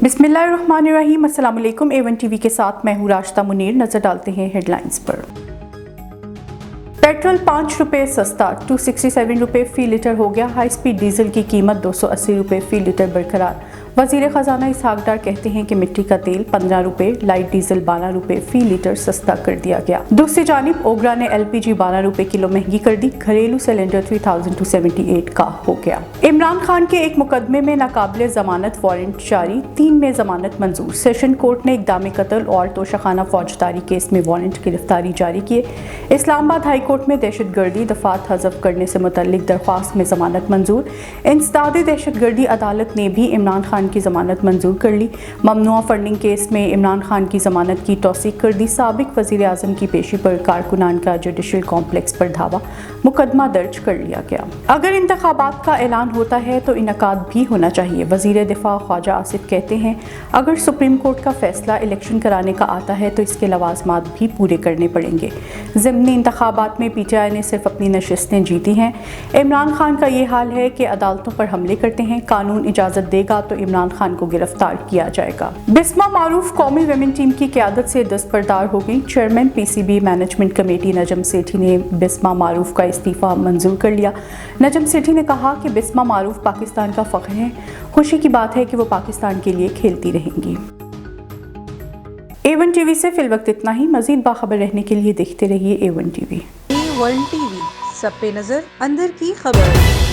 बिस्मिल्लाहिर्रहमानिर्रहीम। अस्सलाम वालेकुम। A1 टीवी के साथ मैं हूँ राशिदा मुनीर। नजर डालते हैं हेडलाइंस पर। पेट्रोल 5 रुपये सस्ता 267 रुपये फी लीटर हो गया। हाई स्पीड डीजल की कीमत 280 रुपये फी लीटर बरकरार। वजीर खजाना इसहाक डार कहते हैं कि मिट्टी का तेल 15 रुपये, लाइट डीजल 12 रुपये फी लीटर सस्ता कर दिया गया। दूसरी जानिब ओगरा ने LPG 12 रुपये किलो महंगी कर दी। घरेलू सिलेंडर 3278 का हो गया। इमरान खान के एक मुकदमे में नाकाबिले जमानत वारंट जारी, 3 में जमानत मंजूर। सेशन कोर्ट ने इक़दाम कत्ल और तोशाखाना फौजदारी केस में वारंट गिरफ्तारी जारी किए। इस्लामाबाद हाई कोर्ट में दहशतगर्दी दफात हज़फ करने से मुतल्लिक दरख्वास्त में जमानत मंजूर। इंसदादी दहशतगर्दी अदालत ने भी इमरान खान की जमानत मंजूर कर ली। ममनुआ फंडिंग केस में इमरान खान की जमानत की तौसीक कर दी। साबिक वज़ीर आज़म की पेशी पर कारकुनान का जुडिशल कॉम्प्लेक्स पर धावा, मुकदमा दर्ज कर लिया गया। अगर इंतखाबात का ऐलान होता है तो इनकाद भी होना चाहिए। वज़ीर दिफा ख्वाजा आसिफ कहते हैं, अगर सुप्रीम कोर्ट का फैसला इलेक्शन कराने का आता है तो इसके लवाजमात भी पूरे करने पड़ेंगे। ज़िमनी इंतखाबात में PTI ने सिर्फ अपनी नशिस्तें जीती हैं। इमरान खान का ये हाल है कि अदालतों पर हमले करते हैं। कानून इजाज़त देगा तो इमरान खान को गिरफ्तार किया जाएगा। बिस्मा मारूफ कौमी विमेन टीम की क़यादत से दस्तबरदार हो गई। Chairman PCB management committee Najam Sethi ने बिस्मा मारूफ का इस्तीफ़ा मंजूर कर लिया। नजम सेठी ने कहा कि बिस्मा मारूफ पाकिस्तान का फ़ख्र है। खुशी की बात है कि वो पाकिस्तान के लिए खेलती रहेंगी। A1 टीवी से फिल वक्त इतना ही। मज़ीद बाखबर रहने के लिए देखते रहिए A1 टीवी। A1 टीवी, सब पे नजर, अंदर की खबर।